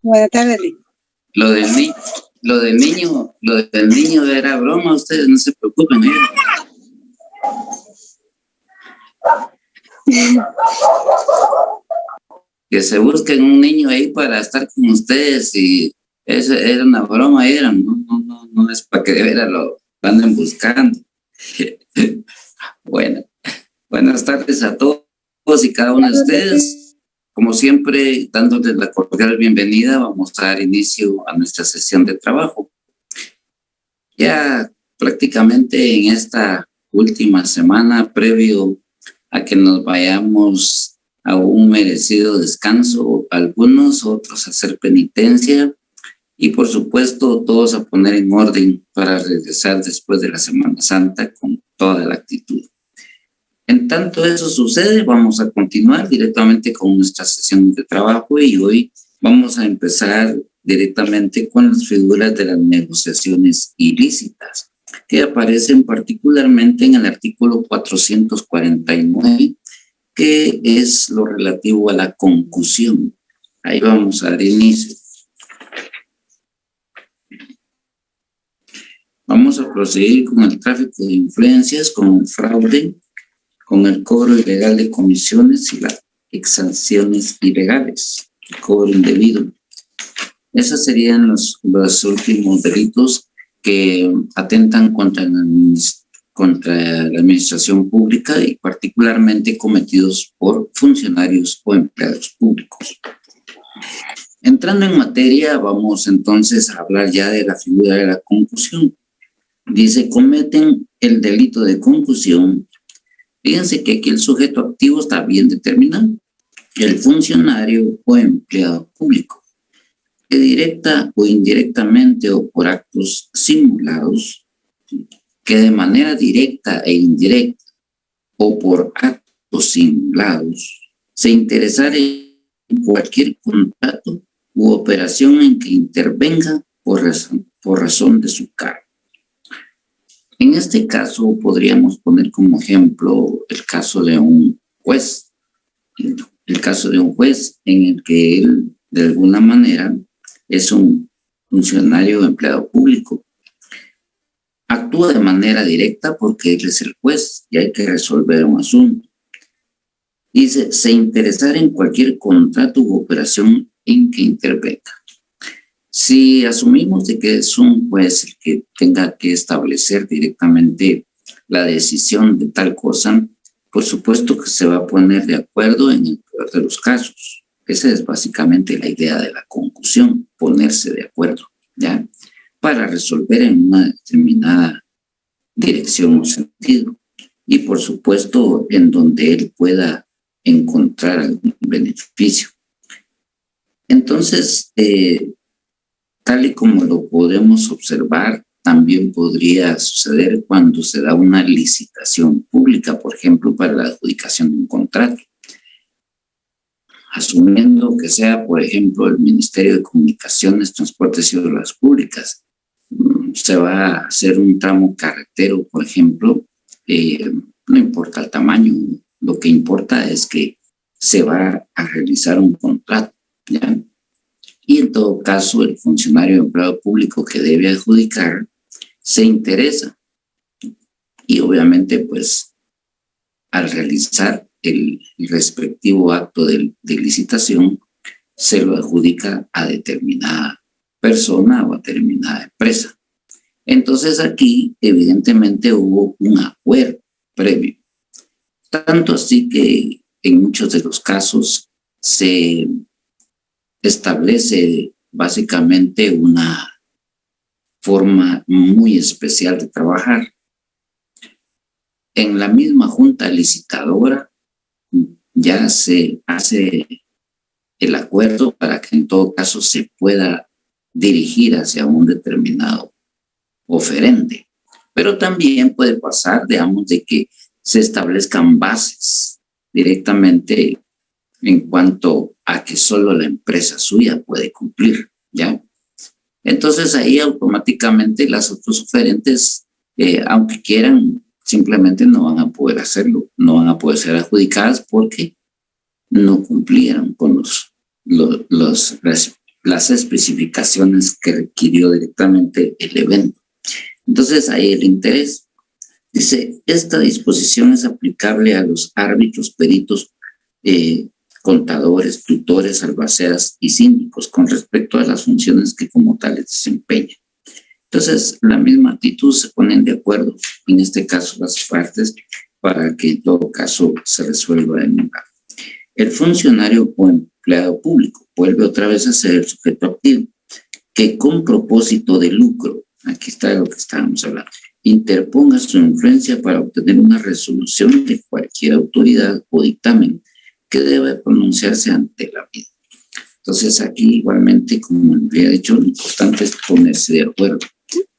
Buenas tardes, Lee. Lo del niño era broma, ustedes no se preocupen. Que se busquen un niño ahí para estar con ustedes y eso era una broma, no es para que de veras lo anden buscando. Bueno, buenas tardes a todos y cada uno de ustedes. Como siempre, dándoles la cordial bienvenida, vamos a dar inicio a nuestra sesión de trabajo. Ya prácticamente en esta última semana, previo a que nos vayamos a un merecido descanso, algunos, otros a hacer penitencia y por supuesto todos a poner en orden para regresar después de la Semana Santa con toda la actitud. En tanto eso sucede, vamos a continuar directamente con nuestra sesión de trabajo y hoy vamos a empezar directamente con las figuras de las negociaciones ilícitas, que aparecen particularmente en el artículo 449, que es lo relativo a la concusión. Ahí vamos a dar inicio. Vamos a proseguir con el tráfico de influencias, con el fraude, con el cobro ilegal de comisiones y las exacciones ilegales, el cobro indebido. Esos serían los últimos delitos que atentan contra la administración pública y particularmente cometidos por funcionarios o empleados públicos. Entrando en materia, vamos entonces a hablar ya de la figura de la concusión. Dice, cometen el delito de concusión. Fíjense que aquí el sujeto activo está bien determinado, el funcionario o empleado público, que directa o indirectamente o por actos simulados, que de manera directa e indirecta o por actos simulados, se interesara en cualquier contrato u operación en que intervenga por razón de su cargo. En este caso podríamos poner como ejemplo el caso de un juez. El caso de un juez en el que él, de alguna manera, es un funcionario o empleado público. Actúa de manera directa porque él es el juez y hay que resolver un asunto. Dice, se interesar en cualquier contrato u operación en que intervenga. Si asumimos de que es un juez el que tenga que establecer directamente la decisión de tal cosa, por supuesto que se va a poner de acuerdo en el peor de los casos. Esa es básicamente la idea de la concusión, ponerse de acuerdo, ¿ya? Para resolver en una determinada dirección o sentido. Y por supuesto en donde él pueda encontrar algún beneficio. Entonces, tal y como lo podemos observar, también podría suceder cuando se da una licitación pública, por ejemplo, para la adjudicación de un contrato. Asumiendo que sea, por ejemplo, el Ministerio de Comunicaciones, Transportes y Obras Públicas, se va a hacer un tramo carretero, por ejemplo, no importa el tamaño, lo que importa es que se va a realizar un contrato, ¿ya? Y en todo caso, el funcionario o empleado público que debe adjudicar se interesa. Y obviamente, pues, al realizar el respectivo acto de licitación, se lo adjudica a determinada persona o a determinada empresa. Entonces aquí, evidentemente, hubo un acuerdo previo. Tanto así que en muchos de los casos se establece básicamente una forma muy especial de trabajar. En la misma junta licitadora ya se hace el acuerdo para que en todo caso se pueda dirigir hacia un determinado oferente. Pero también puede pasar, digamos, de que se establezcan bases directamente en cuanto a que solo la empresa suya puede cumplir, ¿ya? Entonces ahí automáticamente las otros oferentes, aunque quieran, simplemente no van a poder hacerlo, no van a poder ser adjudicadas porque no cumplieron con los las especificaciones que requirió directamente el evento. Entonces, ahí el interés. Dice, esta disposición es aplicable a los árbitros, peritos, contadores, tutores, albaceas y síndicos con respecto a las funciones que como tales desempeñan. Entonces, la misma actitud se ponen de acuerdo, en este caso las partes, para que en todo caso se resuelva en un caso. El funcionario o empleado público vuelve otra vez a ser el sujeto activo, que con propósito de lucro, aquí está lo que estábamos hablando, interponga su influencia para obtener una resolución de cualquier autoridad o dictamen que debe pronunciarse ante la vida. Entonces aquí igualmente, como había dicho, lo importante es ponerse de acuerdo.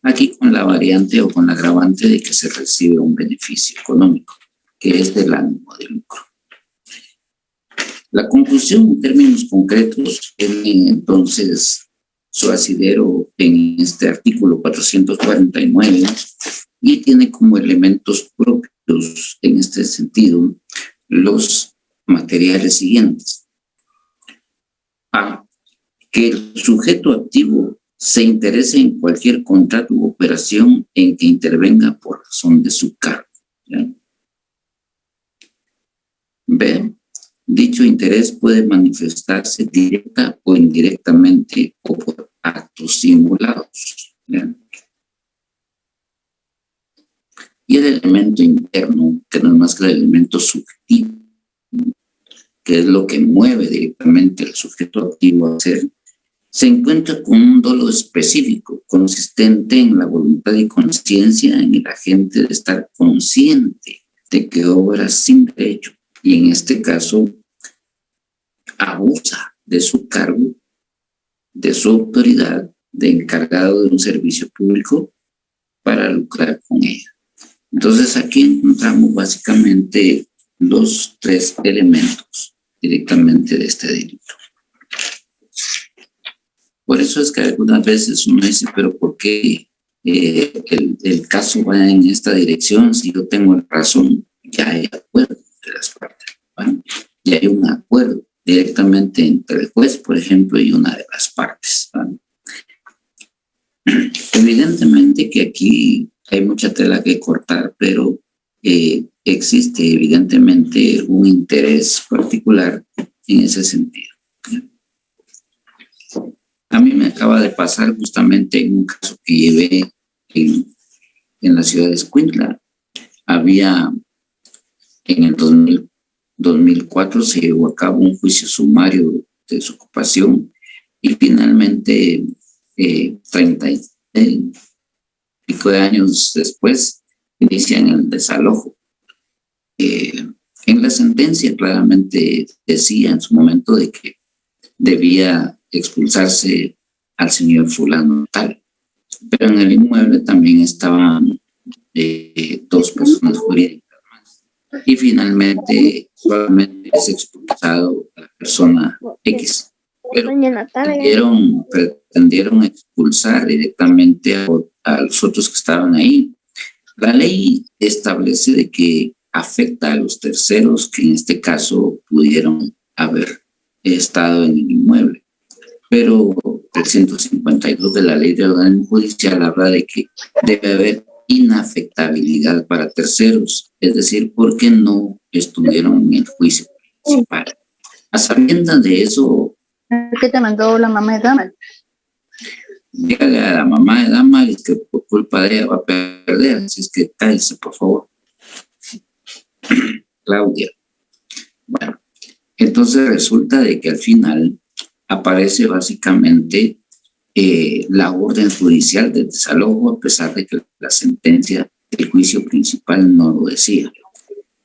Aquí con la variante o con la agravante de que se recibe un beneficio económico, que es del ánimo de lucro. La conclusión en términos concretos tiene entonces su asidero en este artículo 449 y tiene como elementos propios en este sentido los materiales siguientes. A, que el sujeto activo se interese en cualquier contrato u operación en que intervenga por razón de su cargo. ¿Ya? B, dicho interés puede manifestarse directa o indirectamente o por actos simulados. ¿Ya? Y el elemento interno, que no es más que el elemento subjetivo, que es lo que mueve directamente al sujeto activo a hacer, se encuentra con un dolo específico, consistente en la voluntad y conciencia en el agente de estar consciente de que obra sin derecho y en este caso abusa de su cargo, de su autoridad de encargado de un servicio público para lucrar con ella. Entonces aquí encontramos básicamente los tres elementos directamente de este delito. Por eso es que algunas veces uno dice, pero ¿por qué el caso va en esta dirección? Si yo tengo razón, ya hay acuerdo entre las partes, ¿vale? Ya hay un acuerdo directamente entre el juez, por ejemplo, y una de las partes, ¿vale? Evidentemente que aquí hay mucha tela que cortar, pero existe evidentemente un interés particular en ese sentido. A mí me acaba de pasar justamente en un caso que llevé en la ciudad de Escuintla. Había, en el 2004 se llevó a cabo un juicio sumario de desocupación y finalmente 30 y pico de años después inician el desalojo. En la sentencia claramente decía en su momento de que debía expulsarse al señor fulano tal, pero en el inmueble también estaban dos personas jurídicas más y finalmente solamente es expulsado a la persona X, pero pretendieron expulsar directamente a los otros que estaban ahí. La ley establece de que afecta a los terceros que en este caso pudieron haber estado en el inmueble. Pero el 152 de la Ley de Organismo Judicial habla de que debe haber inafectabilidad para terceros, es decir, porque no estuvieron en el juicio principal. A sabiendas de eso... ¿Qué te mandó la mamá de Dama? Dígale a la mamá de Dama que por culpa de ella va a perder, así es que cállese, por favor. Claudia. Bueno, entonces resulta de que al final aparece básicamente la orden judicial de desalojo, a pesar de que la sentencia del juicio principal no lo decía.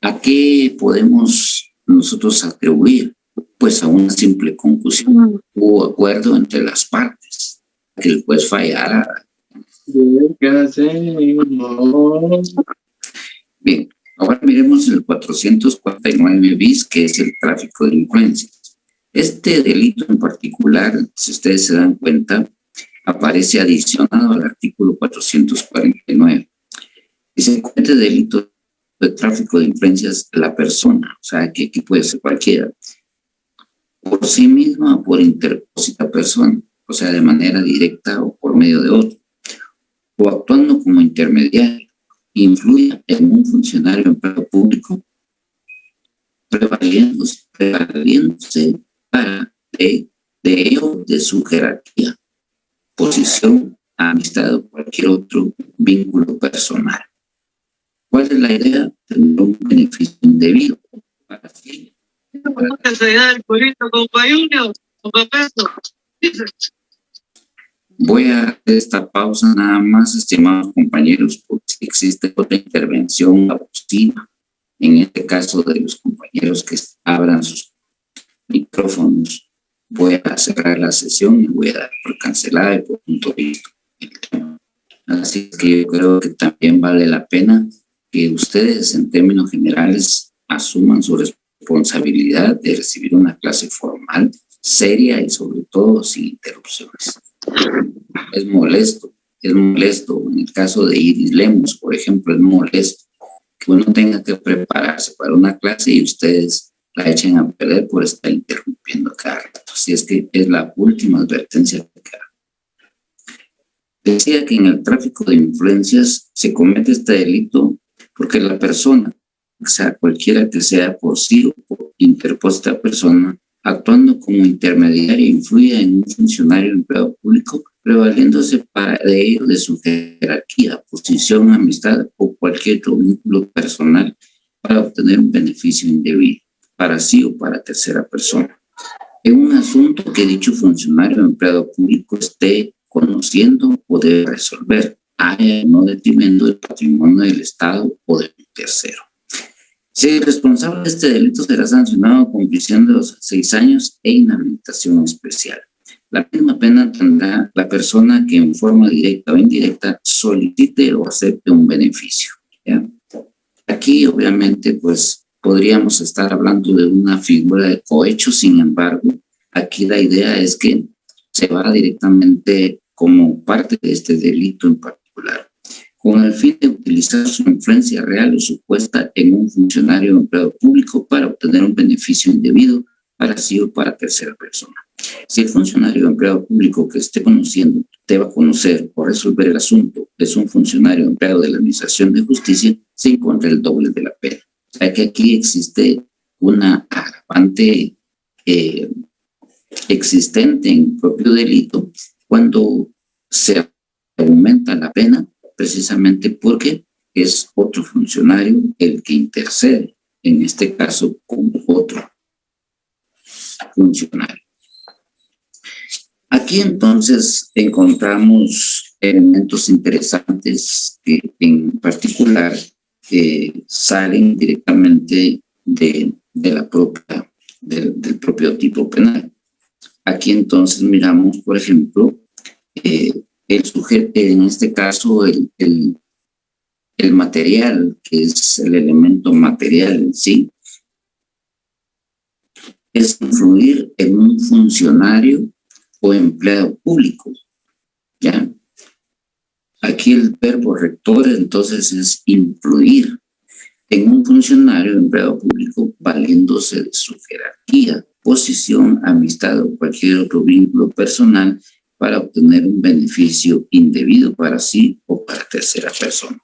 ¿A qué podemos nosotros atribuir? Pues a una simple conclusión. Hubo acuerdo entre las partes, que el juez fallara. Bien, ahora miremos el 449 bis, que es el tráfico de influencias. Este delito en particular, si ustedes se dan cuenta, aparece adicionado al artículo 449. Dice, comete delito de tráfico de influencias la persona, o sea, que aquí puede ser cualquiera, por sí misma o por interpósita persona, o sea, de manera directa o por medio de otro, o actuando como intermediario, influya en un funcionario empleado público, prevaliéndose para de ello de su jerarquía, posición, amistad o cualquier otro vínculo personal. ¿Cuál es la idea? Tener un beneficio indebido. Para sí. Voy a hacer esta pausa nada más, estimados compañeros, porque si existe otra intervención abusiva, en este caso de los compañeros que abran sus micrófonos, voy a cerrar la sesión y voy a dar por cancelada y por punto visto el tema. Así que yo creo que también vale la pena que ustedes en términos generales asuman su responsabilidad de recibir una clase formal, seria y sobre todo sin interrupciones. Es molesto. En el caso de Iris Lemos, por ejemplo, es molesto que uno tenga que prepararse para una clase y ustedes la echen a perder por estar interrumpiendo cada rato. Así es que es la última advertencia que queda. Decía que en el tráfico de influencias se comete este delito porque la persona, o sea, cualquiera que sea por sí o por interpuesta persona, actuando como intermediario, influye en un funcionario empleado público, prevaliéndose de ello de su jerarquía, posición, amistad o cualquier otro vínculo personal para obtener un beneficio indebido, para sí o para tercera persona. En un asunto que dicho funcionario empleado público esté conociendo o debe resolver, haya no detrimento del patrimonio del Estado o de un tercero. Si el responsable de este delito será sancionado con prisión de 6 años e inhabilitación especial. La misma pena tendrá la persona que en forma directa o indirecta solicite o acepte un beneficio, ¿ya? Aquí obviamente pues podríamos estar hablando de una figura de cohecho, sin embargo, aquí la idea es que se va directamente como parte de este delito en particular, con el fin de utilizar su influencia real o supuesta en un funcionario o empleado público para obtener un beneficio indebido para sí o para tercera persona. Si el funcionario o empleado público que esté conociendo, deba conocer o resolver el asunto es un funcionario o empleado de la Administración de Justicia, se encuentra el doble de la pena. O sea que aquí existe una agravante existente en el propio delito cuando se aumenta la pena, precisamente porque es otro funcionario el que intercede, en este caso con otro funcionario. Aquí entonces encontramos elementos interesantes que en particular salen directamente del propio tipo penal. Aquí entonces miramos, por ejemplo, el sujeto, en este caso el material, que es el elemento material en sí, es influir en un funcionario o empleado público, ¿ya? Aquí el verbo rector entonces es influir en un funcionario o empleado público valiéndose de su jerarquía, posición, amistad o cualquier otro vínculo personal para obtener un beneficio indebido para sí o para tercera persona.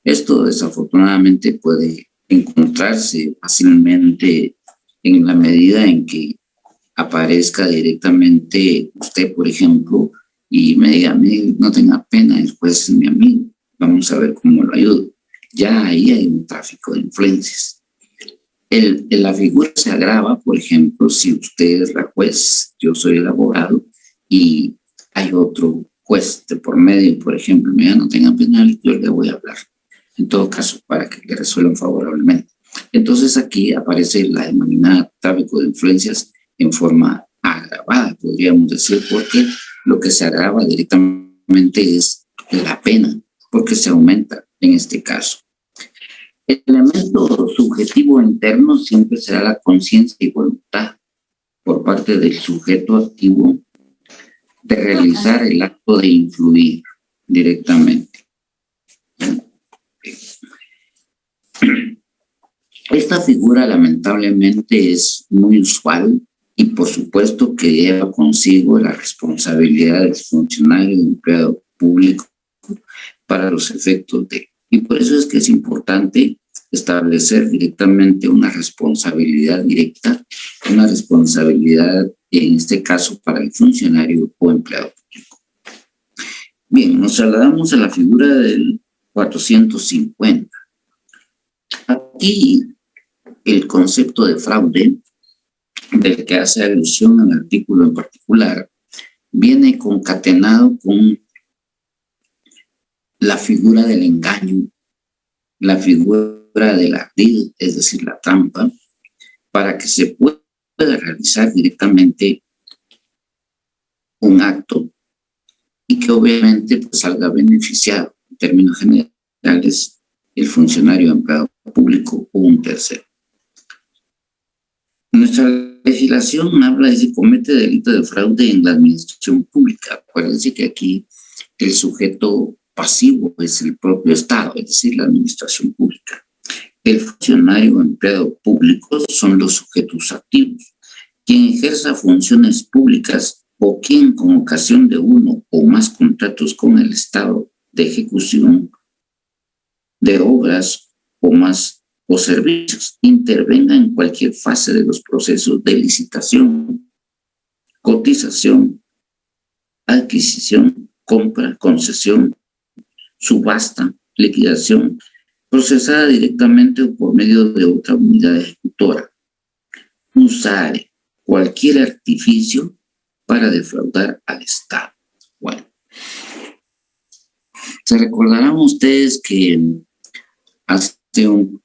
Esto desafortunadamente puede encontrarse fácilmente en la medida en que aparezca directamente usted, por ejemplo, y me diga, no tenga pena, el juez es mi amigo, vamos a ver cómo lo ayudo. Ya ahí hay un tráfico de influencias. La figura se agrava, por ejemplo, si usted es la juez, yo soy el abogado, y hay otro juez de por medio, por ejemplo, me diga, no tenga pena, yo le voy a hablar. En todo caso, para que le resuelvan favorablemente. Entonces aquí aparece la denominada tráfico de influencias en forma agravada, podríamos decir, porque lo que se agrava directamente es la pena, porque se aumenta en este caso. El elemento subjetivo interno siempre será la conciencia y voluntad por parte del sujeto activo de realizar el acto de influir directamente. Esta figura lamentablemente es muy usual y por supuesto que lleva consigo la responsabilidad del funcionario o empleado público para los efectos de. Y por eso es que es importante establecer directamente una responsabilidad directa, una responsabilidad en este caso para el funcionario o empleado público. Bien, nos trasladamos a la figura del 450. Aquí el concepto de fraude, del que hace alusión al artículo en particular, viene concatenado con la figura del engaño, la figura del ardid, es decir, la trampa, para que se pueda realizar directamente un acto y que obviamente pues, salga beneficiado, en términos generales, el funcionario empleado público o un tercero. Nuestra legislación habla de si comete delito de fraude en la administración pública. Acuérdense que aquí el sujeto pasivo es el propio Estado, es decir, la administración pública. El funcionario o empleado público son los sujetos activos. Quien ejerza funciones públicas o quien con ocasión de uno o más contratos con el Estado de ejecución de obras o más o servicios intervenga en cualquier fase de los procesos de licitación, cotización, adquisición, compra, concesión, subasta, liquidación, procesada directamente o por medio de otra unidad ejecutora. Usar cualquier artificio para defraudar al Estado. Bueno, se recordarán ustedes que hace un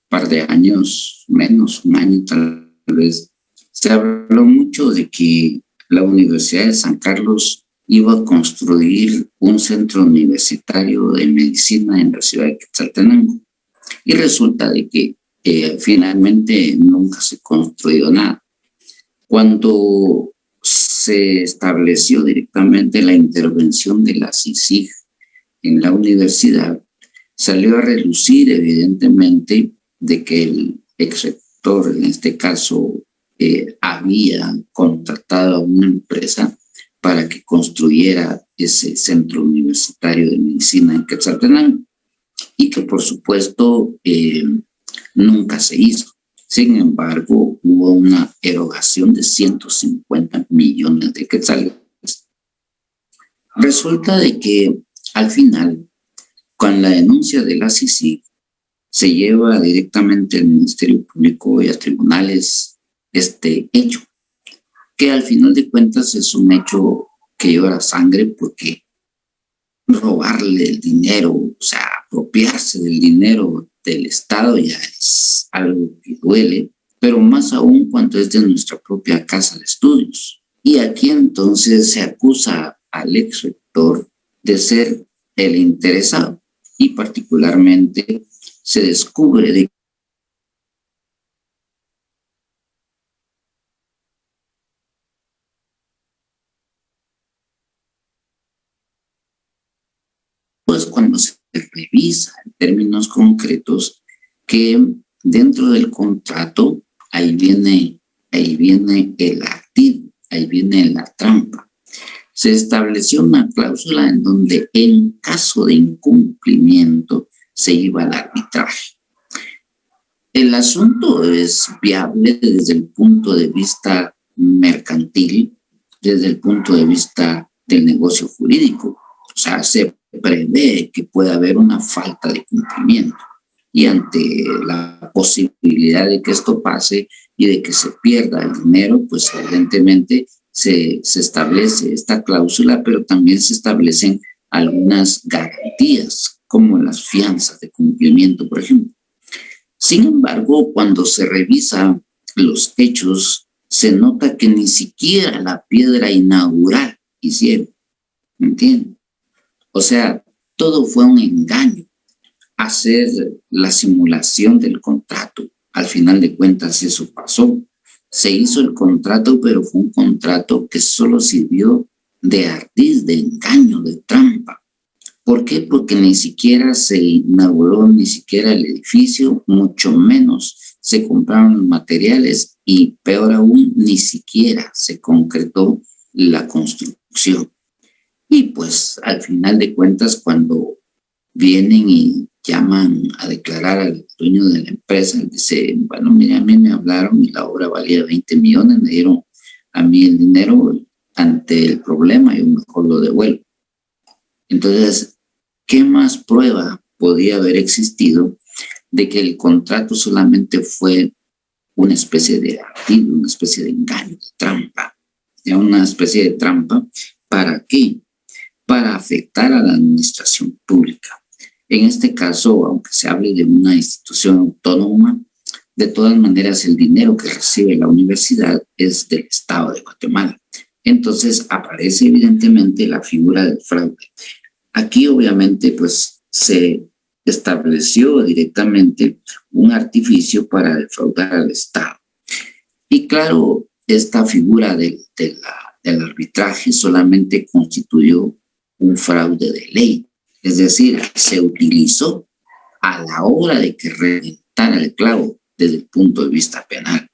par de años, menos un año tal vez, se habló mucho de que la Universidad de San Carlos iba a construir un centro universitario de medicina en la ciudad de Quetzaltenango. Y resulta de que finalmente nunca se construyó nada. Cuando se estableció directamente la intervención de la CICIG en la universidad, salió a relucir evidentemente de que el exrector, en este caso, había contratado a una empresa para que construyera ese centro universitario de medicina en Quetzaltenango y que por supuesto nunca se hizo. Sin embargo, hubo una erogación de 150 millones de quetzales. Resulta de que al final, con la denuncia de la CICIG, se lleva directamente al Ministerio Público y a tribunales este hecho, que al final de cuentas es un hecho que llora sangre porque robarle el dinero, o sea, apropiarse del dinero del Estado ya es algo que duele, pero más aún cuando es de nuestra propia casa de estudios. Y aquí entonces se acusa al ex rector de ser el interesado y particularmente se descubre de pues cuando se revisa en términos concretos que dentro del contrato ahí viene el activo, ahí viene la trampa. Se estableció una cláusula en donde en caso de incumplimiento se iba al arbitraje. El asunto es viable desde el punto de vista mercantil, desde el punto de vista del negocio jurídico. O sea, se prevé que pueda haber una falta de cumplimiento y ante la posibilidad de que esto pase y de que se pierda el dinero, pues evidentemente se establece esta cláusula, pero también se establecen algunas garantías, como las fianzas de cumplimiento, por ejemplo. Sin embargo, cuando se revisa los hechos, se nota que ni siquiera la piedra inaugural hicieron, ¿me entienden? O sea, todo fue un engaño. Hacer la simulación del contrato. Al final de cuentas eso pasó. Se hizo el contrato, pero fue un contrato que solo sirvió de ardid, de engaño, de trampa. ¿Por qué? Porque ni siquiera se inauguró ni siquiera el edificio, mucho menos se compraron los materiales y peor aún, ni siquiera se concretó la construcción. Y pues al final de cuentas, cuando vienen y llaman a declarar al dueño de la empresa, dice, bueno, mira, a mí me hablaron y la obra valía 20 millones, me dieron a mí el dinero, ante el problema yo mejor lo devuelvo. Entonces, ¿qué más prueba podía haber existido de que el contrato solamente fue una especie de artigo, una especie de engaño, de trampa? Ya una especie de trampa, ¿para qué? Para afectar a la administración pública. En este caso, aunque se hable de una institución autónoma, de todas maneras el dinero que recibe la universidad es del Estado de Guatemala. Entonces aparece evidentemente la figura del fraude. Aquí obviamente pues se estableció directamente un artificio para defraudar al Estado. Y claro, esta figura del arbitraje solamente constituyó un fraude de ley. Es decir, se utilizó a la hora de que reventara el clavo desde el punto de vista penal.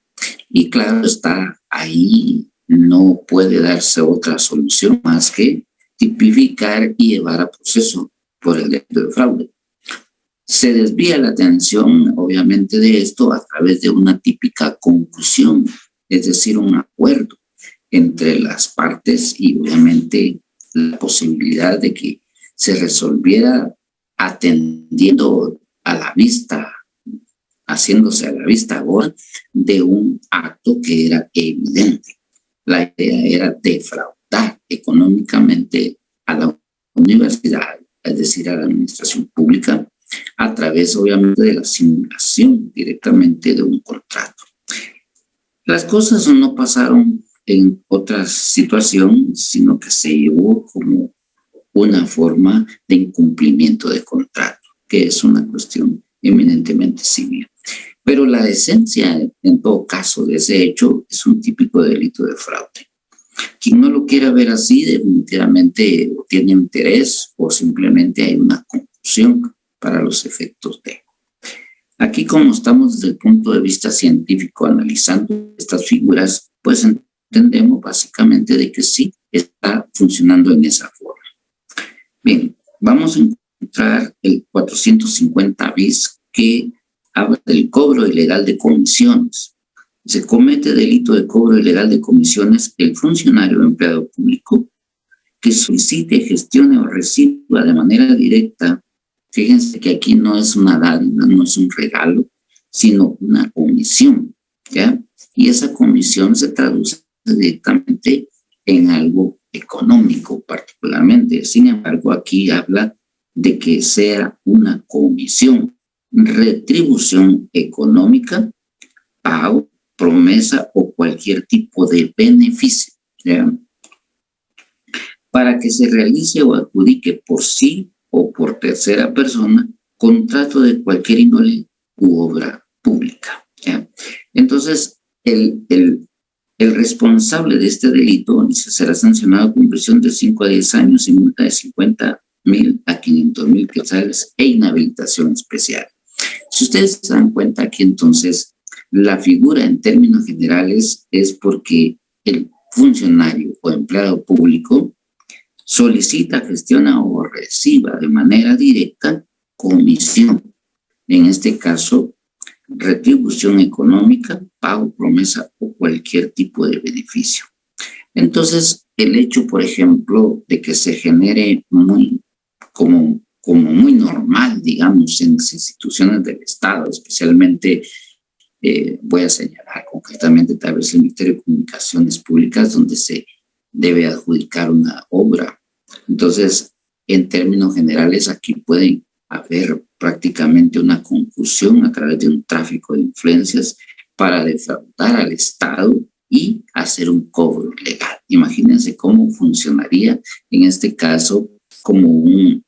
Y claro está, ahí no puede darse otra solución más que tipificar y llevar a proceso por el delito de fraude. Se desvía la atención, obviamente, de esto a través de una típica conclusión, es decir, un acuerdo entre las partes y obviamente la posibilidad de que se resolviera atendiendo a la vista, haciéndose a la vista ahora de un acto que era evidente. La idea era defraudar económicamente a la universidad, es decir, a la administración pública, a través obviamente de la simulación directamente de un contrato. Las cosas no pasaron en otra situación, sino que se llevó como una forma de incumplimiento de contrato, que es una cuestión eminentemente civil. Pero la esencia, en todo caso, de ese hecho es un típico delito de fraude. Quien no lo quiera ver así, definitivamente o tiene interés o simplemente hay una confusión para los efectos de. Aquí, como estamos desde el punto de vista científico analizando estas figuras, pues entendemos básicamente de que sí está funcionando en esa forma. Bien, vamos a encontrar el 450 bis que habla del cobro ilegal de comisiones. Se comete delito de cobro ilegal de comisiones el funcionario o empleado público que solicite, gestione o reciba de manera directa. Fíjense que aquí no es una dádiva, no es un regalo, sino una comisión, ¿ya? Y esa comisión se traduce directamente en algo económico particularmente. Sin embargo, aquí habla de que sea una comisión, retribución económica, pago, promesa o cualquier tipo de beneficio, ¿ya? Para que se realice o adjudique por sí o por tercera persona contrato de cualquier índole u obra pública, ¿ya? Entonces, el responsable de este delito será sancionado con prisión de 5 a 10 años y multa de 50,000 a 500,000 quetzales e inhabilitación especial. Si ustedes se dan cuenta aquí, entonces, la figura en términos generales es porque el funcionario o empleado público solicita, gestiona o reciba de manera directa comisión. En este caso, retribución económica, pago, promesa o cualquier tipo de beneficio. Entonces, el hecho, por ejemplo, de que se genere como muy normal, digamos, en las instituciones del Estado, especialmente, voy a señalar concretamente tal vez el Ministerio de Comunicaciones Públicas, donde se debe adjudicar una obra. Entonces, en términos generales, aquí pueden haber prácticamente una confusión a través de un tráfico de influencias para defraudar al Estado y hacer un cobro legal. Imagínense cómo funcionaría en este caso como un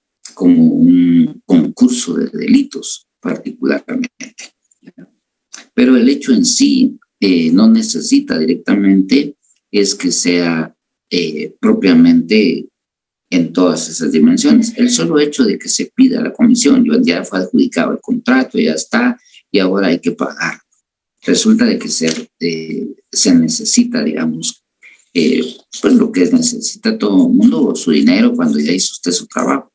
concurso de delitos particularmente. Pero el hecho en sí no necesita directamente es que sea propiamente en todas esas dimensiones. El solo hecho de que se pida la comisión, ya fue adjudicado el contrato, ya está, y ahora hay que pagar. resulta de que se necesita, digamos, pues lo que necesita todo el mundo, su dinero cuando ya hizo usted su trabajo.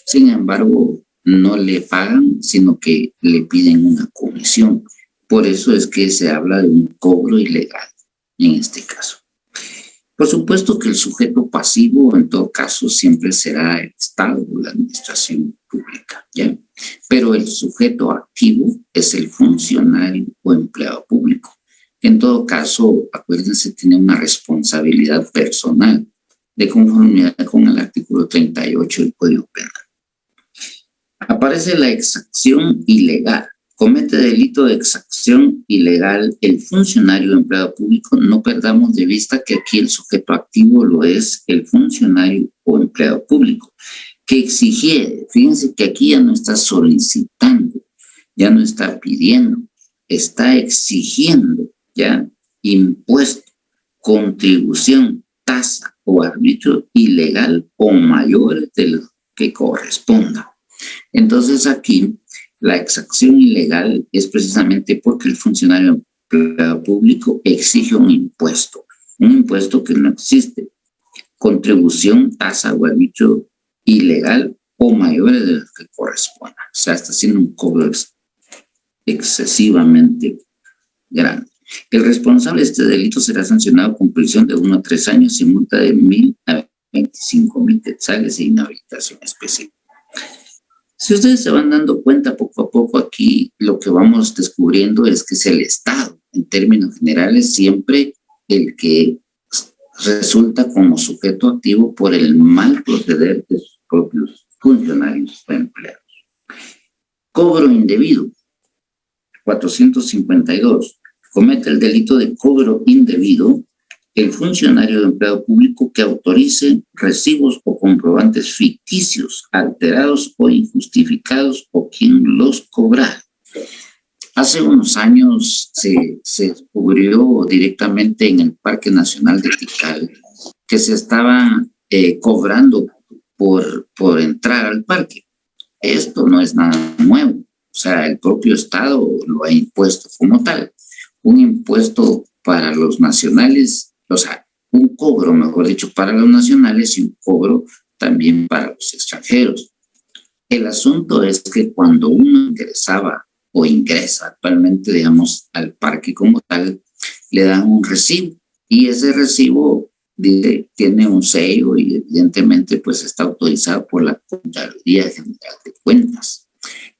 Sin embargo, no le pagan, sino que le piden una comisión. Por eso es que se habla de un cobro ilegal en este caso. Por supuesto que el sujeto pasivo en todo caso siempre será el Estado o la administración pública, ¿ya? Pero el sujeto activo es el funcionario o empleado público. En todo caso, acuérdense, tiene una responsabilidad personal de conformidad con el artículo 38 del Código Penal. Aparece la exacción ilegal. Comete delito de exacción ilegal el funcionario o empleado público. No perdamos de vista que aquí el sujeto activo lo es el funcionario o empleado público, que exigiere. Fíjense que aquí ya no está solicitando, ya no está pidiendo, está exigiendo, ya, impuesto, contribución, tasa o arbitrio ilegal o mayor de lo que corresponda. Entonces aquí la exacción ilegal es precisamente porque el funcionario empleado público exige un impuesto que no existe, contribución, tasa o arbitrio ilegal o mayores de los que corresponda. O sea, está haciendo un cobro excesivamente grande. El responsable de este delito será sancionado con prisión de 1 a 3 años y multa de 1,000 a 25,000 quetzales e inhabilitación especial. Si ustedes se van dando cuenta poco a poco aquí, lo que vamos descubriendo es que es el Estado, en términos generales, siempre el que resulta como sujeto activo por el mal proceder de sus propios funcionarios o empleados. Cobro indebido. 452. Comete el delito de cobro indebido el funcionario o empleado público que autorice recibos o comprobantes ficticios, alterados o injustificados o quien los cobra. Hace unos años se descubrió directamente en el Parque Nacional de Tikal que se estaba cobrando por entrar al parque. Esto no es nada nuevo. O sea, el propio Estado lo ha impuesto como tal. Un impuesto para los nacionales, o sea, un cobro, mejor dicho, para los nacionales y un cobro también para los extranjeros. El asunto es que cuando uno ingresaba o ingresa actualmente, digamos, al parque como tal, le dan un recibo y ese recibo tiene un sello y evidentemente pues está autorizado por la Contraloría General de Cuentas.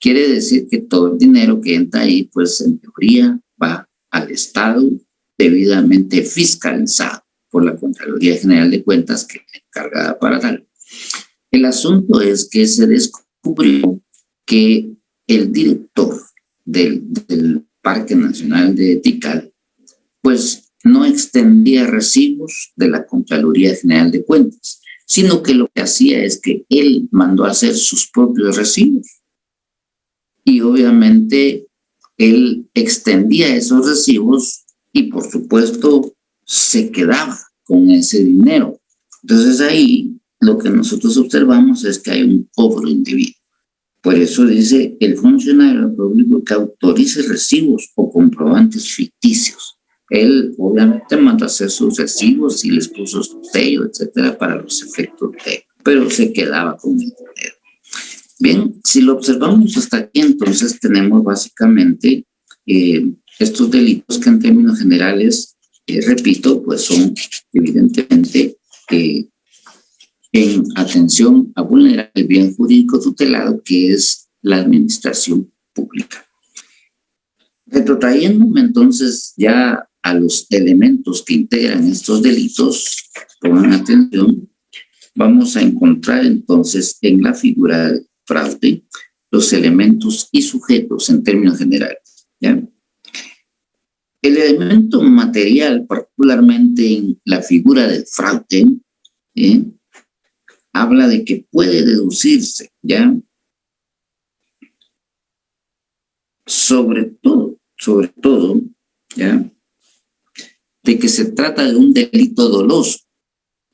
Quiere decir que todo el dinero que entra ahí, pues en teoría va al Estado debidamente fiscalizado por la Contraloría General de Cuentas, que es encargada para tal. El asunto es que se descubrió que el director del Parque Nacional de Tikal, pues no extendía recibos de la Contraloría General de Cuentas, sino que lo que hacía es que él mandó a hacer sus propios recibos. Y obviamente él extendía esos recibos y por supuesto se quedaba con ese dinero. Entonces ahí lo que nosotros observamos es que hay un cobro indebido. Por eso dice el funcionario público que autorice recibos o comprobantes ficticios. Él obviamente mandó a hacer sus recibos y les puso su sello, etcétera, para los efectos pero se quedaba con el dinero. Bien, si lo observamos hasta aquí, entonces tenemos básicamente estos delitos que en términos generales, repito, pues son evidentemente en atención a vulnerar el bien jurídico tutelado que es la administración pública. Retrotrayéndome entonces ya a los elementos que integran estos delitos, pongan atención, vamos a encontrar entonces en la figura del fraude los elementos y sujetos en términos generales, ¿ya? El elemento material, particularmente en la figura del fraude, habla de que puede deducirse, ¿ya? Sobre todo, ¿ya? De que se trata de un delito doloso,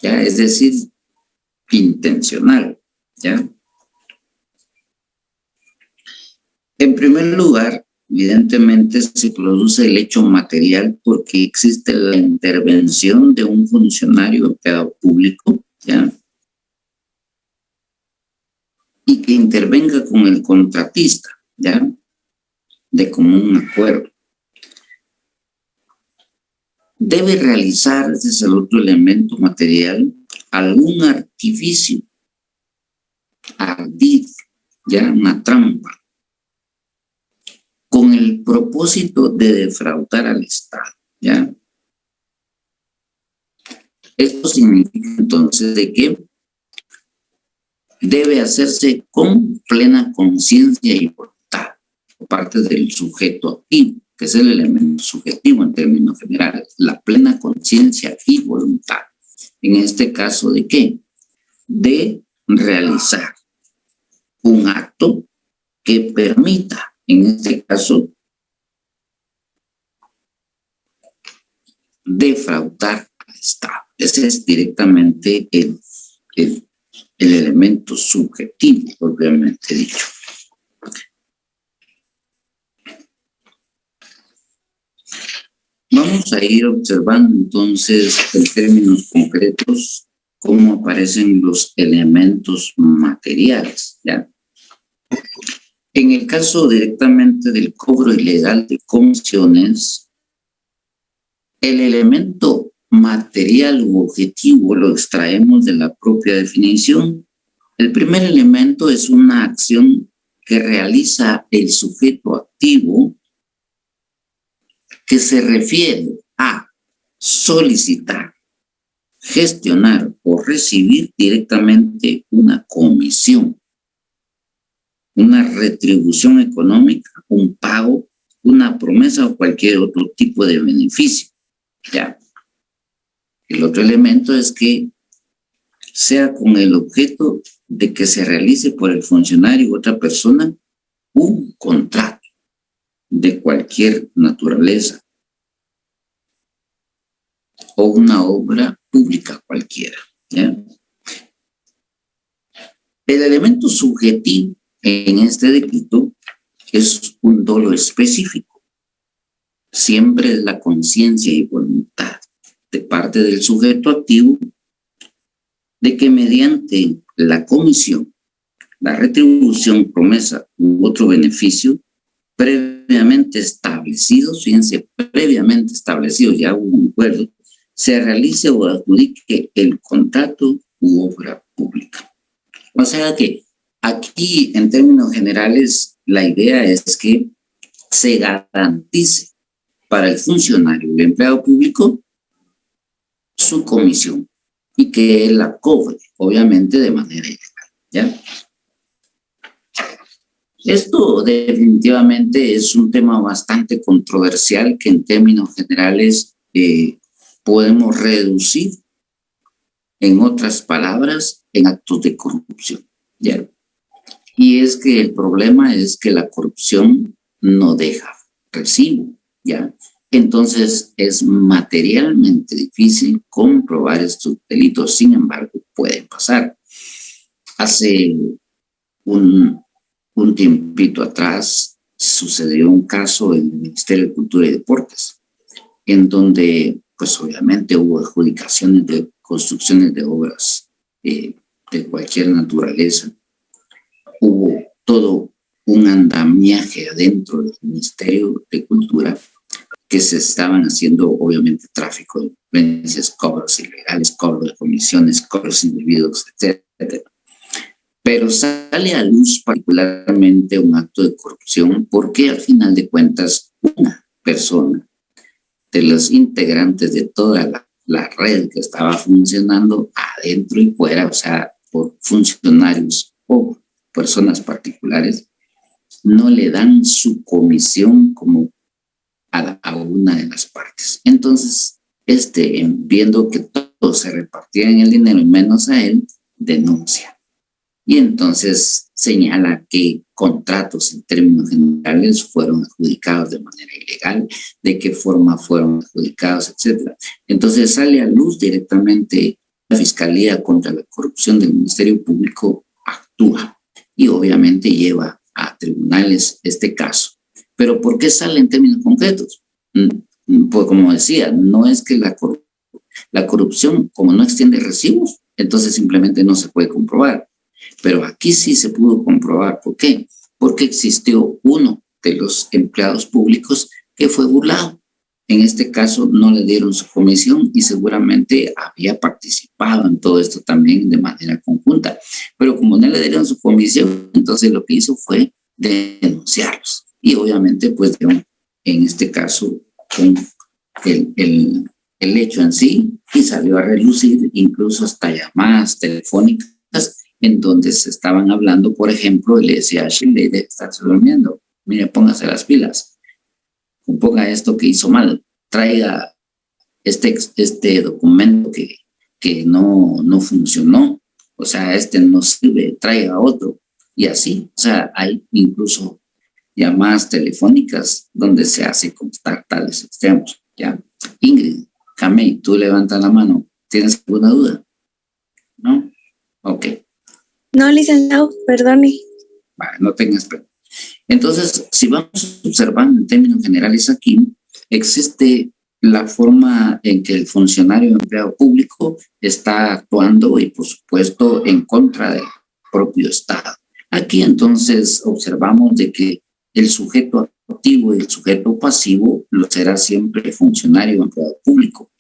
¿ya? Es decir, intencional, ¿ya? En primer lugar, evidentemente se produce el hecho material porque existe la intervención de un funcionario empleado público, ¿ya? Y que intervenga con el contratista, ¿ya? De común acuerdo. Debe realizar, ese es el otro elemento material, algún artificio, ardid, ¿ya? Una trampa, con el propósito de defraudar al Estado, ¿ya? Esto significa entonces de que debe hacerse con plena conciencia y voluntad por parte del sujeto activo, que es el elemento subjetivo en términos generales, la plena conciencia y voluntad. En este caso, ¿de qué? De realizar un acto que permita, en este caso, defraudar al Estado. Ese es directamente el elemento subjetivo, propiamente dicho. Vamos a ir observando entonces en términos concretos cómo aparecen los elementos materiales, ¿ya? En el caso directamente del cobro ilegal de comisiones, el elemento material u objetivo lo extraemos de la propia definición. El primer elemento es una acción que realiza el sujeto activo que se refiere a solicitar, gestionar o recibir directamente una comisión, una retribución económica, un pago, una promesa o cualquier otro tipo de beneficio. ¿Ya? El otro elemento es que sea con el objeto de que se realice por el funcionario u otra persona un contrato de cualquier naturaleza o una obra pública cualquiera, ¿ya? El elemento subjetivo en este delito es un dolo específico. Siempre es la conciencia y voluntad de parte del sujeto activo de que mediante la comisión, la retribución, promesa u otro beneficio previamente establecidos, fíjense, previamente establecidos, ya hubo un acuerdo, se realice o adjudique el contrato u obra pública. O sea que aquí, en términos generales, la idea es que se garantice para el funcionario, el empleado público, su comisión y que él la cobre, obviamente de manera ilegal, ¿ya? Esto definitivamente es un tema bastante controversial que en términos generales podemos reducir, en otras palabras, en actos de corrupción, ¿ya? Y es que el problema es que la corrupción no deja recibo, ¿ya? Entonces es materialmente difícil comprobar estos delitos, sin embargo, pueden pasar. Hace un tiempito atrás sucedió un caso en el Ministerio de Cultura y Deportes, en donde, pues obviamente hubo adjudicaciones de construcciones de obras de cualquier naturaleza. Hubo todo un andamiaje adentro del Ministerio de Cultura que se estaban haciendo, obviamente, tráfico de influencias, cobros ilegales, cobros de comisiones, cobros indebidos, etcétera. Pero sale a luz particularmente un acto de corrupción porque al final de cuentas una persona de los integrantes de toda la red que estaba funcionando adentro y fuera, o sea, por funcionarios o personas particulares, no le dan su comisión como a una de las partes. Entonces, viendo que todos se repartían el dinero y menos a él, denuncia. Y entonces señala que contratos en términos generales fueron adjudicados de manera ilegal, de qué forma fueron adjudicados, etc. Entonces sale a luz directamente la Fiscalía contra la Corrupción del Ministerio Público actúa y obviamente lleva a tribunales este caso. Pero ¿por qué sale en términos concretos? Pues como decía, no es que la corrupción, como no extiende recibos, entonces simplemente no se puede comprobar. Pero aquí sí se pudo comprobar. ¿Por qué? Porque existió uno de los empleados públicos que fue burlado. En este caso no le dieron su comisión y seguramente había participado en todo esto también de manera conjunta. Pero como no le dieron su comisión, entonces lo que hizo fue denunciarlos. Y obviamente, pues, en este caso, con el hecho en sí, y salió a relucir incluso hasta llamadas telefónicas en donde se estaban hablando, por ejemplo, le decía a Shirley, debe estarse durmiendo, mire, póngase las pilas, ponga esto que hizo mal, traiga este documento que no funcionó, o sea, este no sirve, traiga otro, y así, o sea, hay incluso llamadas telefónicas donde se hace constar tales extremos, ¿ya? Ingrid, Camey, tú levantas la mano, ¿tienes alguna duda? ¿No? Ok. No, licenciado, perdone. Vale, no tengas pena. Entonces, si vamos observando en términos generales aquí, existe la forma en que el funcionario o empleado público está actuando y, por supuesto, en contra del propio Estado. Aquí, entonces, observamos de que el sujeto activo y el sujeto pasivo lo será siempre el funcionario o empleado público.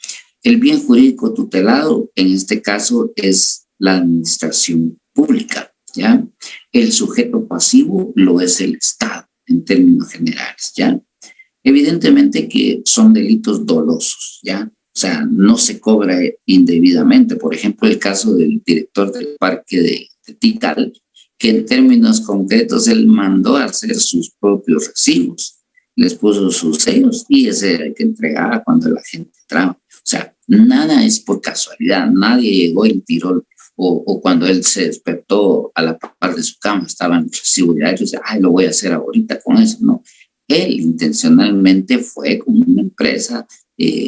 El bien jurídico tutelado, en este caso, es la administración pública, ¿ya? El sujeto pasivo lo es el Estado, en términos generales, ¿ya? Evidentemente que son delitos dolosos, ¿ya? O sea, no se cobra indebidamente. Por ejemplo, el caso del director del parque de Tikal, que en términos concretos él mandó a hacer sus propios recibos, les puso sus sellos y ese era el que entregaba cuando la gente entraba. O sea, nada es por casualidad, nadie llegó y tiró, o cuando él se despertó a la par de su cama, estaban los recibos diarios, ay, lo voy a hacer ahorita con eso, no. Él intencionalmente fue con una empresa,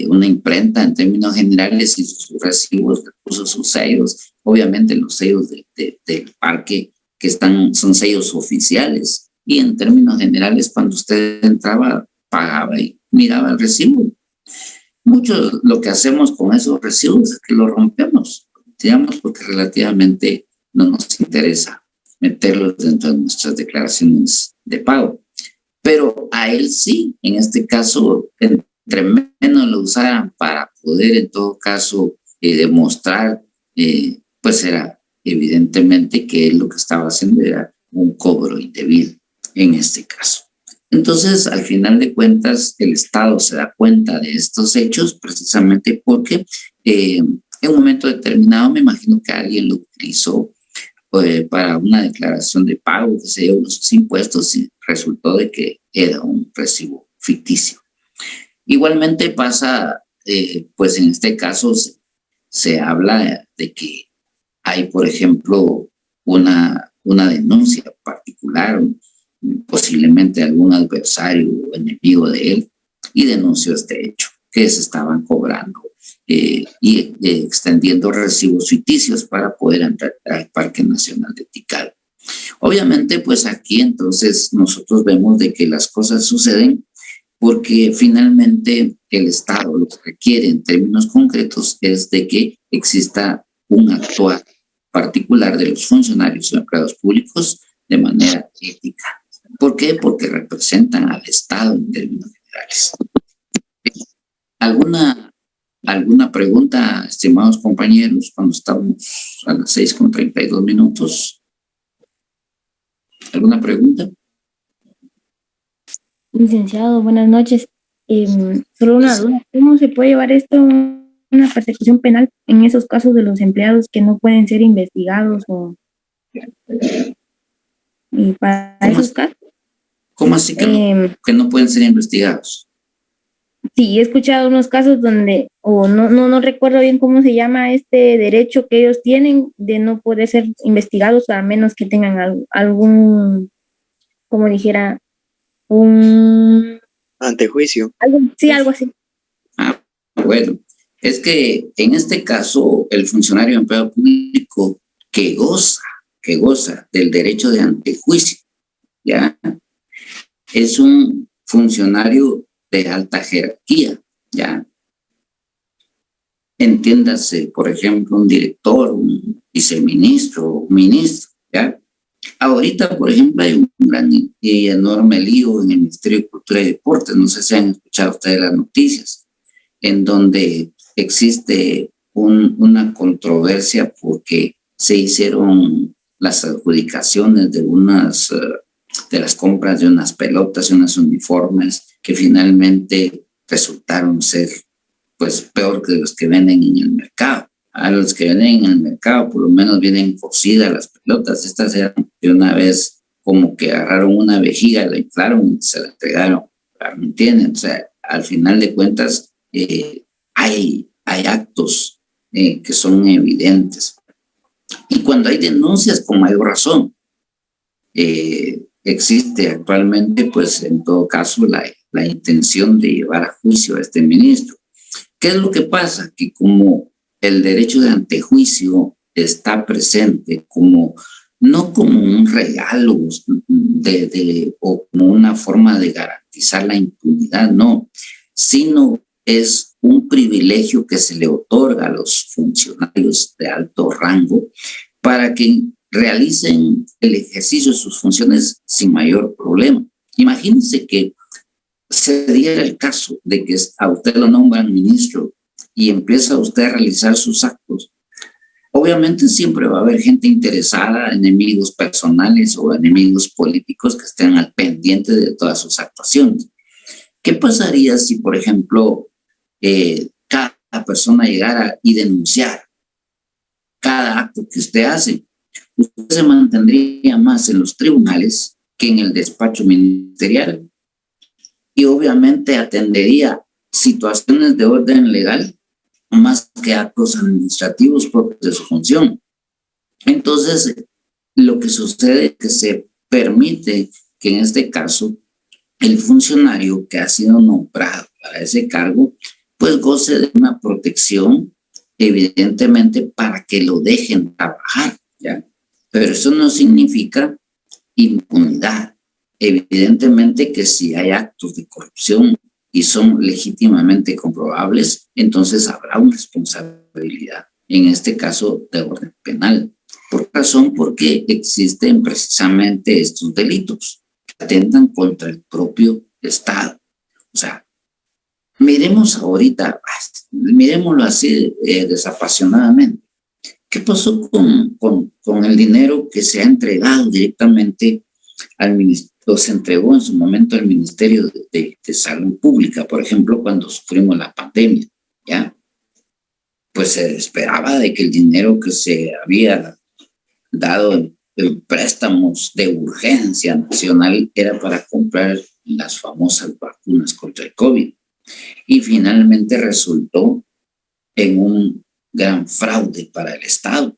una imprenta en términos generales, hizo sus recibos, le puso sus sellos, obviamente los sellos del parque que son sellos oficiales, y en términos generales cuando usted entraba, pagaba y miraba el recibo. Mucho lo que hacemos con esos recibos es que los rompemos, digamos, porque relativamente no nos interesa meterlos dentro de nuestras declaraciones de pago. Pero a él sí, en este caso, entre menos lo usaran para poder en todo caso demostrar, pues era evidentemente que él lo que estaba haciendo era un cobro indebido en este caso. Entonces, al final de cuentas, el Estado se da cuenta de estos hechos precisamente porque en un momento determinado me imagino que alguien lo utilizó para una declaración de pago, que se dio sus impuestos y resultó de que era un recibo ficticio. Igualmente pasa, pues en este caso se habla de que hay, por ejemplo, una denuncia particular, posiblemente algún adversario o enemigo de él, y denunció este hecho, que se estaban cobrando y extendiendo recibos ficticios para poder entrar al Parque Nacional de Tikal. Obviamente, pues aquí entonces nosotros vemos de que las cosas suceden porque finalmente el Estado lo que requiere en términos concretos es de que exista un actuar particular de los funcionarios o empleados públicos de manera ética. ¿Por qué? Porque representan al Estado en términos generales. ¿Alguna pregunta, estimados compañeros, cuando estamos a las 6:32? ¿Alguna pregunta? Licenciado, buenas noches. Solo una duda, ¿cómo se puede llevar esto a una persecución penal en esos casos de los empleados que no pueden ser investigados y para esos casos? ¿Cómo así que no pueden ser investigados? Sí, he escuchado unos casos donde, no recuerdo bien cómo se llama este derecho que ellos tienen de no poder ser investigados a menos que tengan algún, como dijera, un antejuicio. Algo así. Bueno, es que en este caso el funcionario empleado público que goza del derecho de antejuicio, ¿ya? Es un funcionario de alta jerarquía, ¿ya? Entiéndase, por ejemplo, un director, un viceministro, un ministro, ¿ya? Ahorita, por ejemplo, hay un gran y enorme lío en el Ministerio de Cultura y Deportes, no sé si han escuchado ustedes las noticias, en donde existe una controversia porque se hicieron las adjudicaciones de unas de las compras de unas pelotas y unos uniformes que finalmente resultaron ser pues peor que los que venden en el mercado. A los que venden en el mercado por lo menos vienen cocidas las pelotas. Estas eran de una vez como que agarraron una vejiga, la inflaron y se la entregaron. ¿Me entienden? O sea, al final de cuentas hay actos que son evidentes. Y cuando hay denuncias con mayor razón, existe actualmente, pues en todo caso, la intención de llevar a juicio a este ministro. ¿Qué es lo que pasa? Que como el derecho de antejuicio está presente como no como un regalo o como una forma de garantizar la impunidad, no, sino es un privilegio que se le otorga a los funcionarios de alto rango para que realicen el ejercicio de sus funciones sin mayor problema. Imagínense que se diera el caso de que a usted lo nombran ministro y empieza usted a realizar sus actos. Obviamente siempre va a haber gente interesada, enemigos personales o enemigos políticos que estén al pendiente de todas sus actuaciones. ¿Qué pasaría si, por ejemplo, cada persona llegara y denunciara cada acto que usted hace? Usted se mantendría más en los tribunales que en el despacho ministerial y obviamente atendería situaciones de orden legal más que actos administrativos propios de su función. Entonces, lo que sucede es que se permite que en este caso el funcionario que ha sido nombrado para ese cargo pues goce de una protección evidentemente para que lo dejen trabajar, ¿ya? Pero eso no significa impunidad. Evidentemente que si hay actos de corrupción y son legítimamente comprobables, entonces habrá una responsabilidad, en este caso de orden penal. ¿Por qué razón? Porque existen precisamente estos delitos que atentan contra el propio Estado. O sea, miremos ahorita, miremoslo así desapasionadamente. ¿Qué pasó con el dinero que se ha entregado directamente al ministerio? Se entregó en su momento al Ministerio de Salud Pública, por ejemplo, cuando sufrimos la pandemia, ¿ya? Pues se esperaba de que el dinero que se había dado en préstamos de urgencia nacional era para comprar las famosas vacunas contra el COVID. Y finalmente resultó en un gran fraude para el Estado.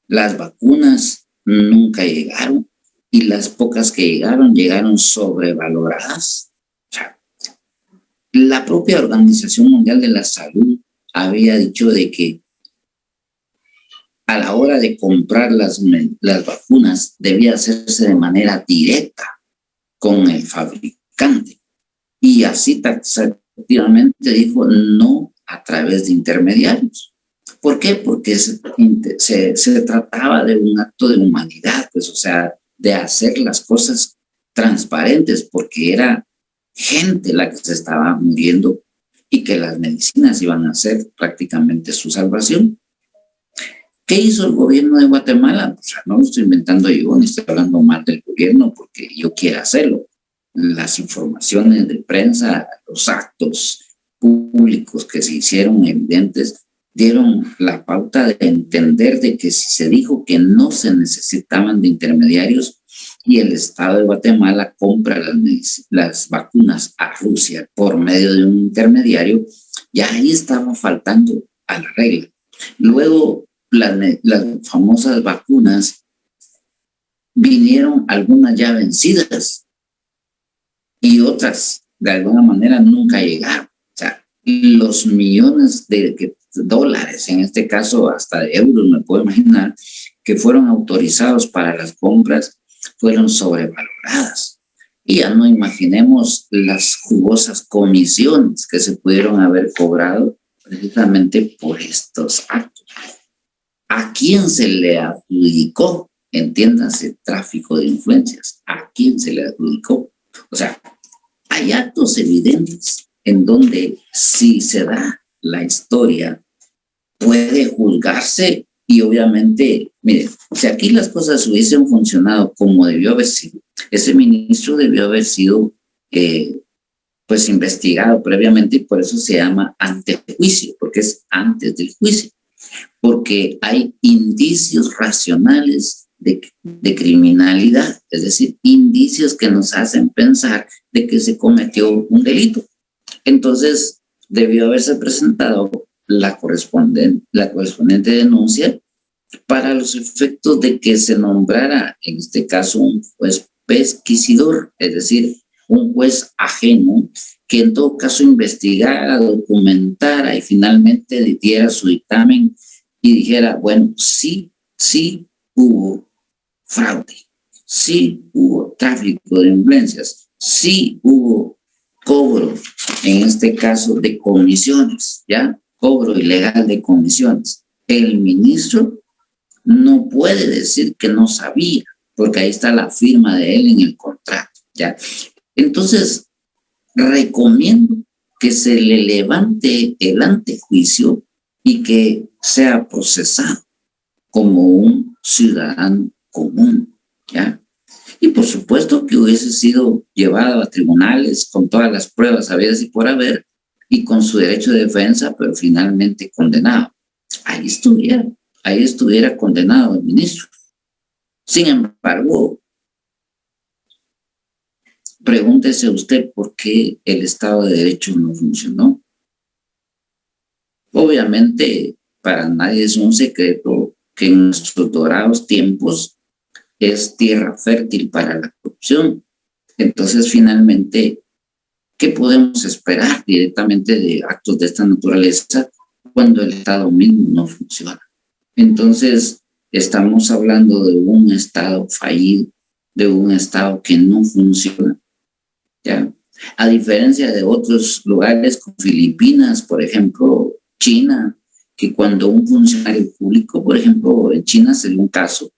Las vacunas nunca llegaron. Y las pocas que llegaron sobrevaloradas. O sea, la propia Organización Mundial de la Salud había dicho de que a la hora de comprar las vacunas debía hacerse de manera directa con el fabricante. Y así taxativamente dijo no a través de intermediarios. ¿Por qué? Porque se trataba de un acto de humanidad, pues, o sea, de hacer las cosas transparentes, porque era gente la que se estaba muriendo y que las medicinas iban a ser prácticamente su salvación. ¿Qué hizo el gobierno de Guatemala? O sea, no lo estoy inventando yo, ni estoy hablando mal del gobierno porque yo quiera hacerlo. Las informaciones de prensa, los actos públicos que se hicieron evidentes, dieron la pauta de entender de que si se dijo que no se necesitaban de intermediarios y el Estado de Guatemala compra las vacunas a Rusia por medio de un intermediario, ya ahí estaba faltando a la regla. Luego, las famosas vacunas vinieron algunas ya vencidas y otras de alguna manera nunca llegaron. O sea, los millones de dólares, en este caso hasta de euros, me puedo imaginar, que fueron autorizados para las compras, fueron sobrevaloradas. Y ya no imaginemos las jugosas comisiones que se pudieron haber cobrado precisamente por estos actos. ¿A quién se le adjudicó? Entiéndase, tráfico de influencias. ¿A quién se le adjudicó? O sea, hay actos evidentes en donde si se da la historia puede juzgarse y obviamente, mire, si aquí las cosas hubiesen funcionado como debió haber sido, ese ministro debió haber sido pues investigado previamente y por eso se llama antejuicio, porque es antes del juicio, porque hay indicios racionales de criminalidad, es decir, indicios que nos hacen pensar de que se cometió un delito. Entonces, debió haberse presentado la correspondiente denuncia para los efectos de que se nombrara, en este caso, un juez pesquisidor, es decir, un juez ajeno que en todo caso investigara, documentara y finalmente diera su dictamen y dijera, bueno, sí hubo fraude, sí hubo tráfico de influencias, sí hubo cobro, en este caso de comisiones, ¿ya? Cobro ilegal de comisiones. El ministro no puede decir que no sabía, porque ahí está la firma de él en el contrato, ¿ya? Entonces, recomiendo que se le levante el antejuicio y que sea procesado como un ciudadano común, ¿ya? Y por supuesto que hubiese sido llevado a tribunales con todas las pruebas habidas y por haber y con su derecho de defensa, pero finalmente condenado. Ahí estuviera condenado el ministro. Sin embargo, pregúntese usted por qué el Estado de Derecho no funcionó. Obviamente, para nadie es un secreto que en nuestros dorados tiempos es tierra fértil para la corrupción. Entonces, finalmente, ¿qué podemos esperar directamente de actos de esta naturaleza cuando el Estado mismo no funciona? Entonces, estamos hablando de un Estado fallido, de un Estado que no funciona, ¿ya? A diferencia de otros lugares como Filipinas, por ejemplo, China, que cuando un funcionario público, por ejemplo, en China se dio un caso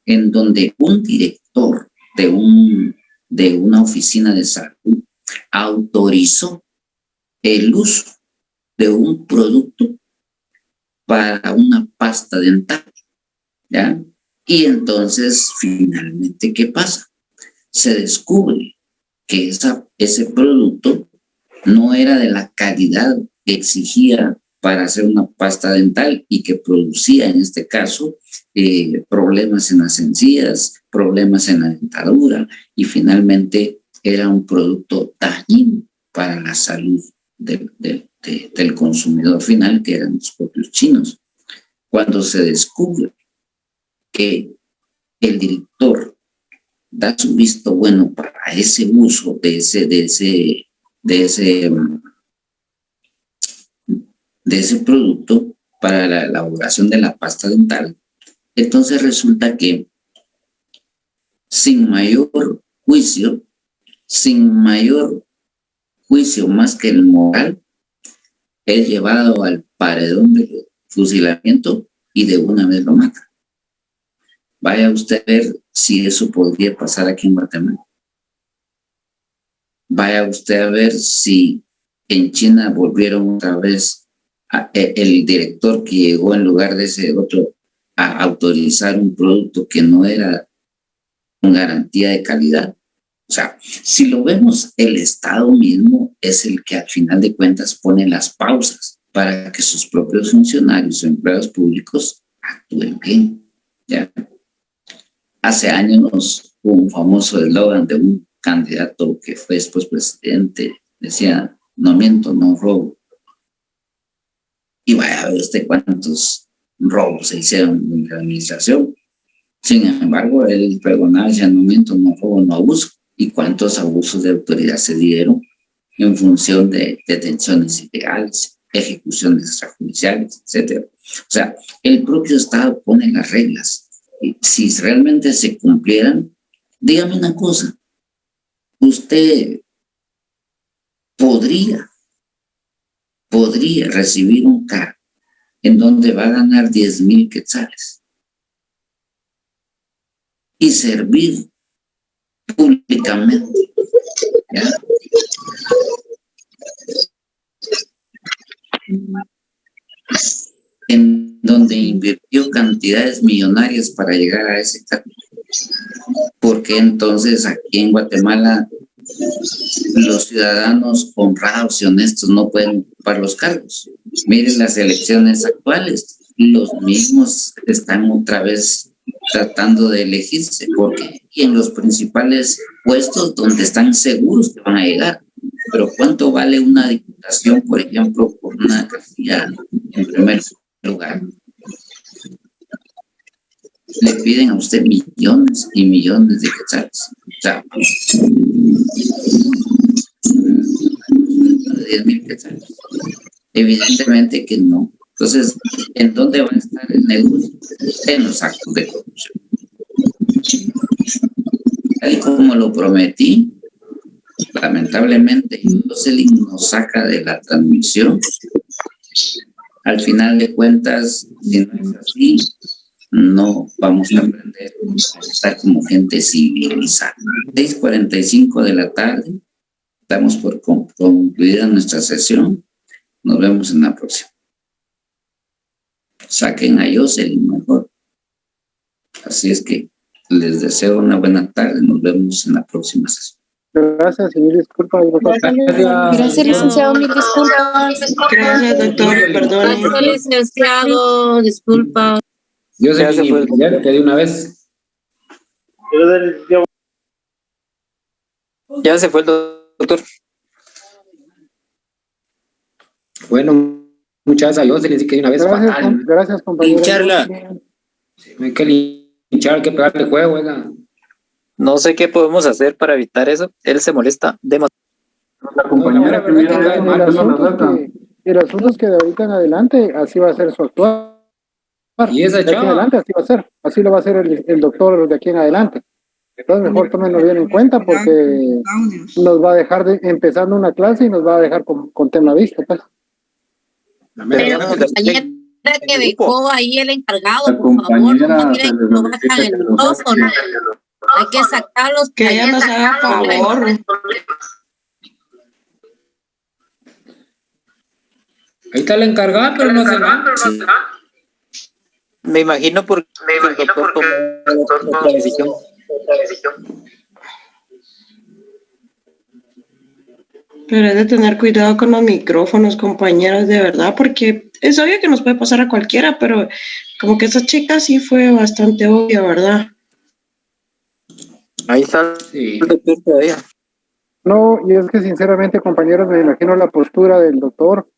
en donde un director de una oficina de salud autorizó el uso de un producto para una pasta dental, ¿ya? Y entonces, finalmente, ¿qué pasa? Se descubre que ese producto no era de la calidad que exigía para hacer una pasta dental y que producía, en este caso, problemas en las encías, problemas en la dentadura y finalmente era un producto dañino para la salud del consumidor final, que eran los propios chinos. Cuando se descubre que el director da su visto bueno para ese uso de ese producto para la elaboración de la pasta dental, entonces resulta que sin mayor juicio más que el moral, es llevado al paredón de fusilamiento y de una vez lo mata. Vaya usted a ver si eso podría pasar aquí en Guatemala. Vaya usted a ver si en China volvieron otra vez el director que llegó en lugar de ese otro a autorizar un producto que no era con garantía de calidad. O sea, si lo vemos, el Estado mismo es el que al final de cuentas pone las pausas para que sus propios funcionarios o empleados públicos actúen bien, ¿ya? Hace años hubo un famoso eslogan de un candidato que fue después presidente, decía, no miento, no robo. Y vaya a ver usted cuántos robos se hicieron en la administración. Sin embargo, él pregonaba, decía, no miento, no robo, no abuso. ¿Y cuántos abusos de autoridad se dieron en función de detenciones ilegales, ejecuciones extrajudiciales, etcétera? O sea, el propio Estado pone las reglas. Y si realmente se cumplieran, dígame una cosa, usted podría recibir un cargo en donde va a ganar 10,000 quetzales y servir públicamente, ¿ya? En donde invirtió cantidades millonarias para llegar a ese cargo. Porque entonces aquí en Guatemala los ciudadanos honrados y honestos no pueden ocupar los cargos? Miren las elecciones actuales, los mismos están otra vez tratando de elegirse, porque y en los principales puestos donde están seguros que van a llegar. Pero ¿cuánto vale una diputación, por ejemplo, por una casilla en primer lugar? Le piden a usted millones y millones de quetzales. O sea, 10,000 quetzales. Evidentemente que no. Entonces, ¿en dónde va a estar el negocio? En los actos de corrupción. Tal y como lo prometí, lamentablemente Jocelyn nos saca de la transmisión. Al final de cuentas, si no es así, no vamos a aprender a estar como gente civilizada. 6:45 de la tarde, damos por concluida nuestra sesión. Nos vemos en la próxima. Saquen a Jocelyn mejor. Así es que les deseo una buena tarde. Nos vemos en la próxima sesión. Gracias y mil disculpas. Gracias, licenciado, mil disculpas. Gracias, doctor, perdón. Gracias, licenciado, disculpa. Yo sé que de una vez. Ya se fue el doctor. Bueno, muchas gracias a Dios, les que de una vez. Gracias, compañero. Lincharla. Hay que linchar, hay que pegarle juego, oiga. No sé qué podemos hacer para evitar eso. Él se molesta demasiado. La compañera el asunto es que de ahorita en adelante así va a ser su actuar. Y esa de aquí en chava. adelante así va a ser. Así lo va a hacer el doctor de aquí en adelante. Entonces mejor tómenlo bien en cuenta porque nos va a dejar empezando una clase y nos va a dejar con tema visto, pues. Pero la compañera que dejó ahí el encargado, por favor, no miren que no bajan el micrófono. Hay que sacarlos. Que ella nos haga favor. Ahí está la encargada, pero no se va. Sí. Me imagino porque el doctor tomó otra decisión. Pero es de tener cuidado con los micrófonos, compañeros, de verdad, porque es obvio que nos puede pasar a cualquiera, pero como que esa chica sí fue bastante obvia, ¿verdad? Ahí está Sí. el doctor todavía. No, y es que sinceramente, compañeros, me imagino la postura del doctor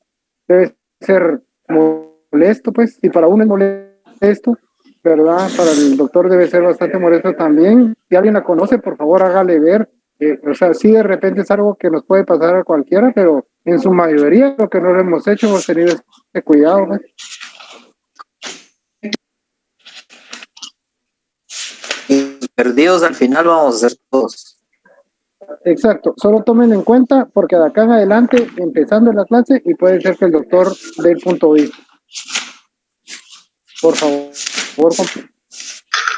debe ser molesto, pues, y para uno es molesto, ¿verdad? Para el doctor debe ser bastante molesto también. Si alguien la conoce, por favor, hágale ver. O sea, sí, de repente es algo que nos puede pasar a cualquiera, pero en su mayoría lo que no lo hemos hecho, hemos tenido ese cuidado, pues. Perdidos al final vamos a ser todos. Exacto, solo tomen en cuenta porque de acá en adelante, empezando la clase, y puede ser que el doctor dé el punto de vista. Por favor,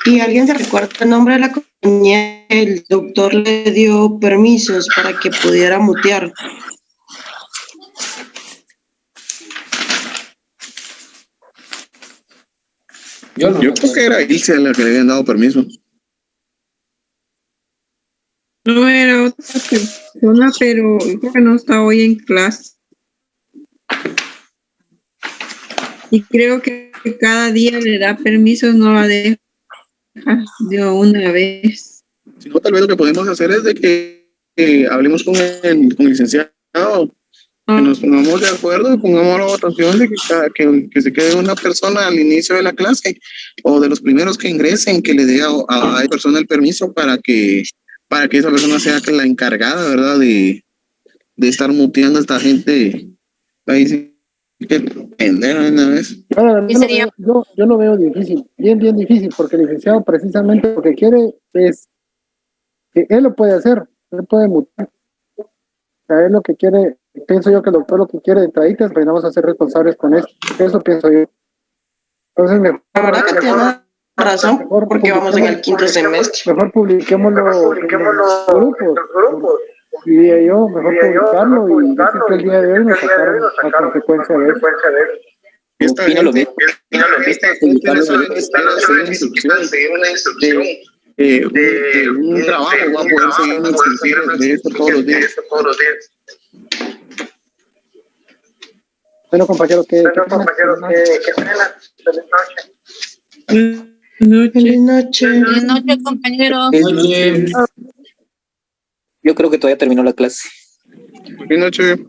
Y alguien se recuerda el nombre de la compañía, el doctor le dio permisos para que pudiera mutear. Yo creo que era Ilse la que le habían dado permiso. No era otra persona, pero creo que no está hoy en clase. Y creo que cada día le da permiso, no la deja de una vez. Si no, tal vez lo que podemos hacer es de que hablemos con el licenciado, que nos pongamos de acuerdo, pongamos la votación de que se quede una persona al inicio de la clase o de los primeros que ingresen, que le dé a esa persona el permiso para que esa persona sea la encargada, ¿verdad? De estar muteando a esta gente. Ahí sí que pendeja una vez. yo lo veo difícil, bien difícil, porque el licenciado precisamente lo que quiere es que él lo puede hacer, se puede mutar. A él lo que quiere, pienso yo que el doctor lo que quiere de entradita, pero vamos a ser responsables con esto. Eso pienso yo. Entonces, mejor, La verdad que tienes razón, porque vamos en el quinto semestre. Mejor publiquémoslo en los grupos. Diría yo, mejor publicarlo y decir que el día de hoy nos sacaron a consecuencia de eso. Opino lo mismo. Seguir una instrucción de un trabajo, va a poder seguir una instrucción de esto todos los días. Bueno, compañeros, ¿qué Feliz noche. Buenas noches, compañeros. Yo creo que todavía terminó la clase. Buenas noches.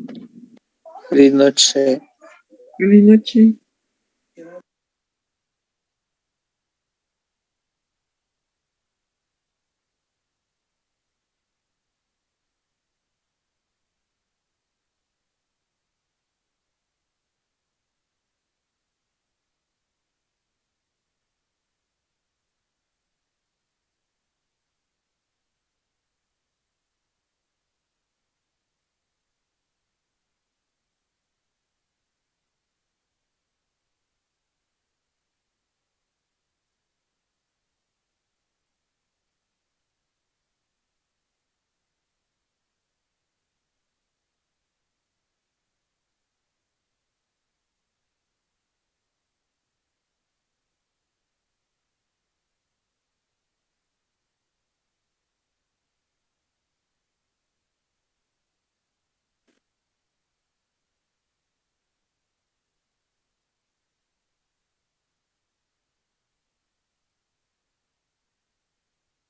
Feliz noche. Feliz noche.